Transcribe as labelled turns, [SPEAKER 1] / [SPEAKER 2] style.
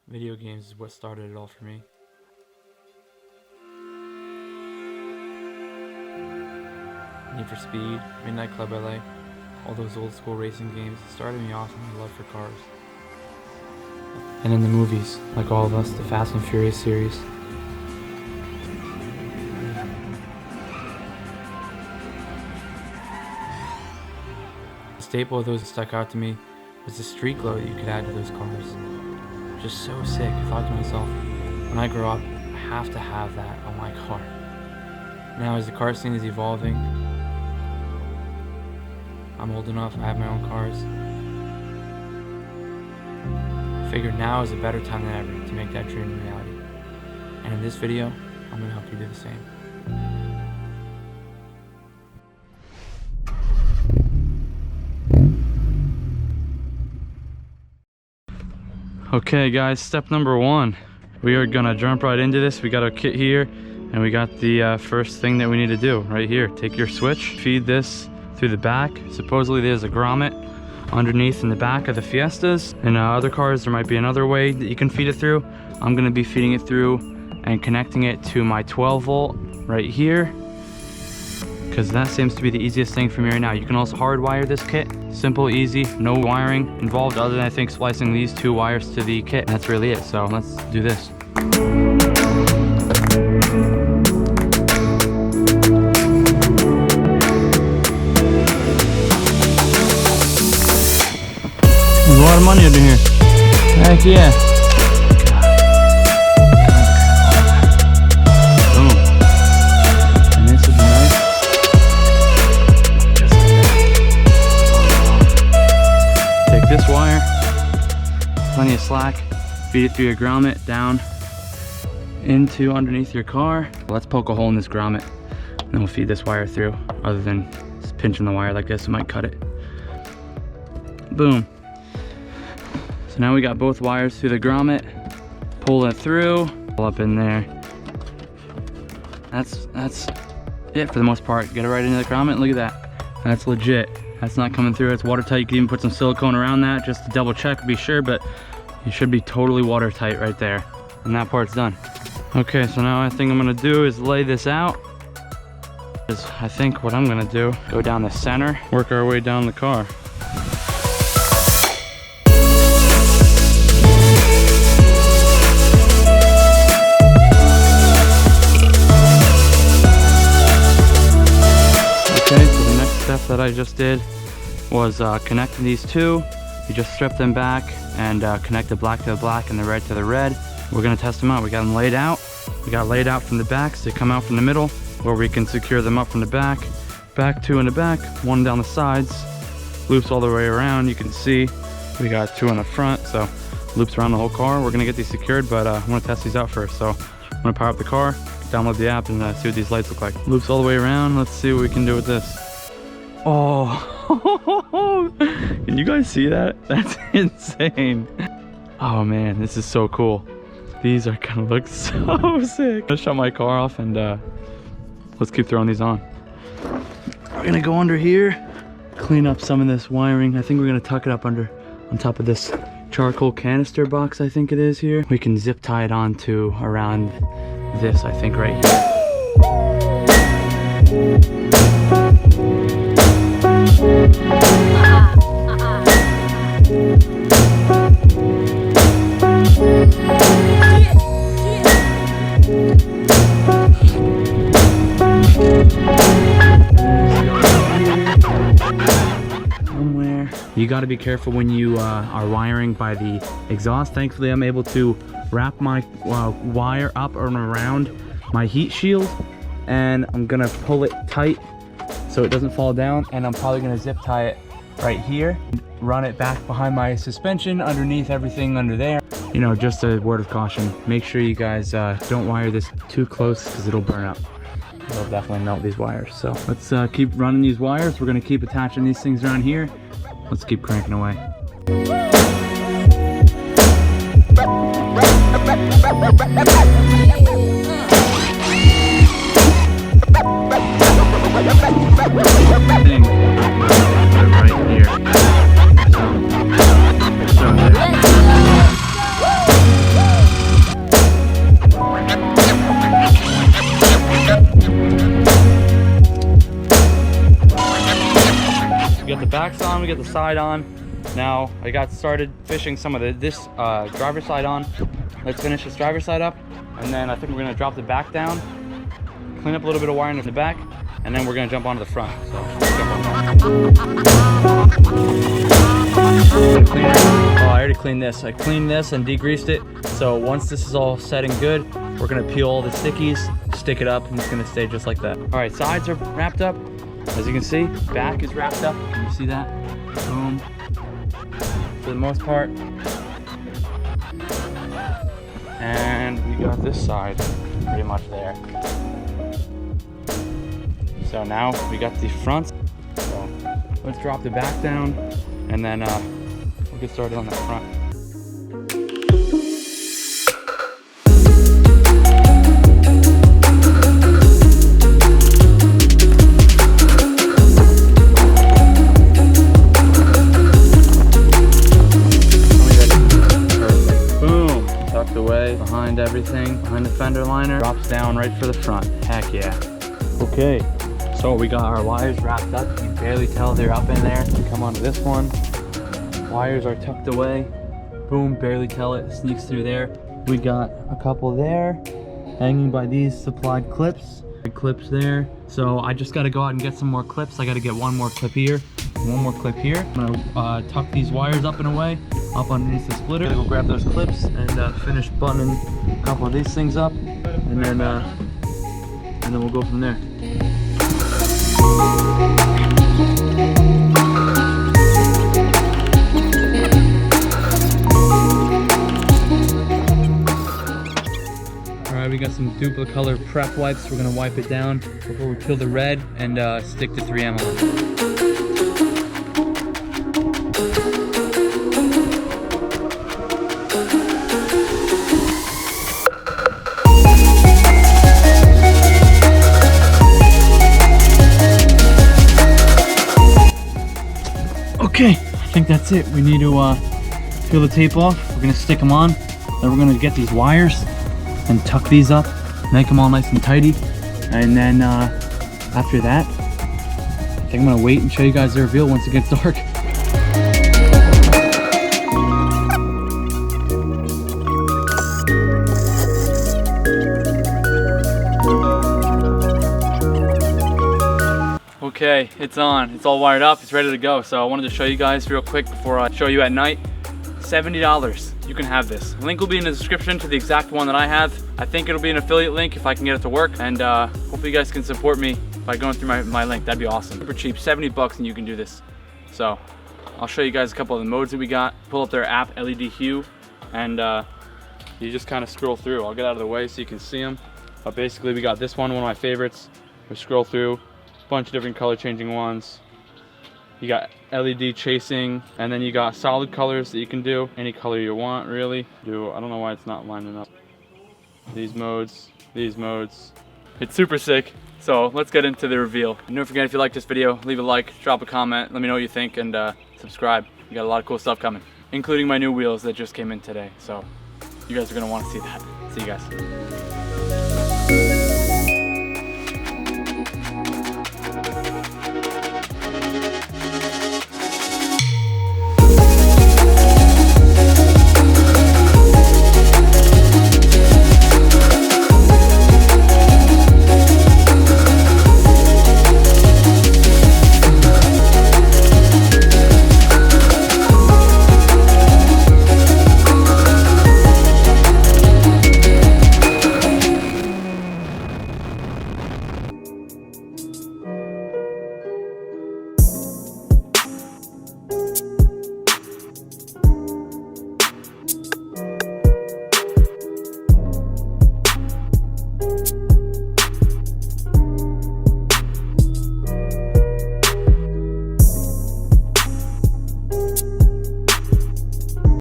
[SPEAKER 1] Video games is what started it all for me. Need for Speed, Midnight Club LA, all those old school racing games started me off in my love for cars. And in the movies, like all of us, the Fast and Furious series. The staple of those that stuck out to me was the street glow that you could add to those cars. Just so sick. I thought to myself, when I grow up, I have to have that on my car. Now as the car scene is evolving, I'm old enough, I have my own cars. I figured now is a better time than ever to make that dream a reality. And in this video, I'm going to help you do the same. Okay guys, step number one. We are gonna jump right into this. We got our kit here and we got the first thing that we need to do right here. Take your switch, feed this through the back. Supposedly there's a grommet underneath in the back of the Fiestas. In other cars there might be another way that you can feed it through. I'm gonna be feeding it through and connecting it to my 12 volt right here, because that seems to be the easiest thing for me right now. You can also hardwire this kit. Simple, easy, no wiring involved other than I think splicing these two wires to the kit. That's really it, so let's do this. There's a lot of money under here. Heck yeah. This wire, plenty of slack, feed it through your grommet down into underneath your car. Let's poke a hole in this grommet and then we'll feed this wire through. Other than just pinching the wire like this, it might cut it. Boom. So now we got both wires through the grommet, pull it through, pull up in there. That's it for the most part. Get it right into the grommet, look at that. That's legit. That's not coming through, it's watertight. You can even put some silicone around that just to double check, be sure, but it should be totally watertight right there. And that part's done. Okay, so now I think I'm gonna do is lay this out. I think what I'm gonna do, go down the center, work our way down the car. That I just did was connecting these two. You just strip them back and connect the black to the black and the red to the red. We're gonna test them out. We got them laid out. We got laid out from the back, so they come out from the middle, where we can secure them up from the back. Back two in the back, one down the sides, loops all the way around. You can see we got two in the front, so loops around the whole car. We're gonna get these secured, but I wanna test these out first. So I'm gonna power up the car, download the app, and see what these lights look like. Loops all the way around. Let's see what we can do with this. Oh, can you guys see that? That's insane. Oh man, this is so cool. These are gonna look so sick. Let's shut my car off and let's keep throwing these on. We're gonna go under here, clean up some of this wiring. I think we're gonna tuck it up on top of this charcoal canister box, I think it is here. We can zip tie it onto around this, I think, right here. Somewhere. You got to be careful when you are wiring by the exhaust. Thankfully, I'm able to wrap my wire up and around my heat shield, and I'm gonna pull it tight so it doesn't fall down, and I'm probably gonna zip tie it right here, run it back behind my suspension, underneath everything under there. You know, just a word of caution, make sure you guys don't wire this too close because it'll burn up. It'll definitely melt these wires. So let's keep running these wires. We're gonna keep attaching these things around here. Let's keep cranking away. Right here. So get the side on. Now I got started fishing some of this driver's side on. Let's finish this driver's side up, and then I think we're gonna drop the back down, clean up a little bit of wiring in the back, and then we're gonna jump onto the front. So let's jump on that. Oh, I already cleaned this. I cleaned this and degreased it. So once this is all set and good, we're gonna peel all the stickies, stick it up, and it's gonna stay just like that. All right, sides are wrapped up. As you can see, back is wrapped up. Can you see that? Boom. For the most part. And we got this side pretty much there. So now we got the front. So let's drop the back down, and then we'll get started on the front. Away behind everything, behind the fender liner, drops down right for the front. Heck yeah. Okay, so we got our wires wrapped up. You can barely tell they're up in there. Come onto this one. Wires are tucked away. Boom, barely tell it sneaks through there. We got a couple there, hanging by these supplied clips. The clips there. So I just got to go out and get some more clips. I got to get one more clip here, one more clip here. I'm gonna tuck these wires up and away, up underneath the splitter. We'll grab those clips and finish buttoning a couple of these things up, and then we'll go from there. Alright, we got some duplicate color prep wipes. We're gonna wipe it down before we peel the red and stick the 3M on. Okay, I think that's it. We need to peel the tape off. We're gonna stick them on. Then we're gonna get these wires and tuck these up, make them all nice and tidy. And then after that, I think I'm gonna wait and show you guys the reveal once it gets dark. Okay, it's on. It's all wired up. It's ready to go. So I wanted to show you guys real quick before I show you at night. $70. You can have this. Link will be in the description to the exact one that I have. I think it'll be an affiliate link if I can get it to work. And hopefully you guys can support me by going through my link. That'd be awesome. Super cheap, 70 bucks, and you can do this. So I'll show you guys a couple of the modes that we got. Pull up their app, LED hue, and you just kind of scroll through. I'll get out of the way so you can see them. But basically we got this one of my favorites. We scroll through. Bunch of different color changing ones. You got LED chasing, and then you got solid colors that you can do any color you want, really. I don't know why it's not lining up. These modes. It's super sick. So let's get into the reveal. And don't forget, if you like this video, leave a like, drop a comment, let me know what you think, and subscribe. We got a lot of cool stuff coming, including my new wheels that just came in today. So you guys are gonna want to see that. See you guys.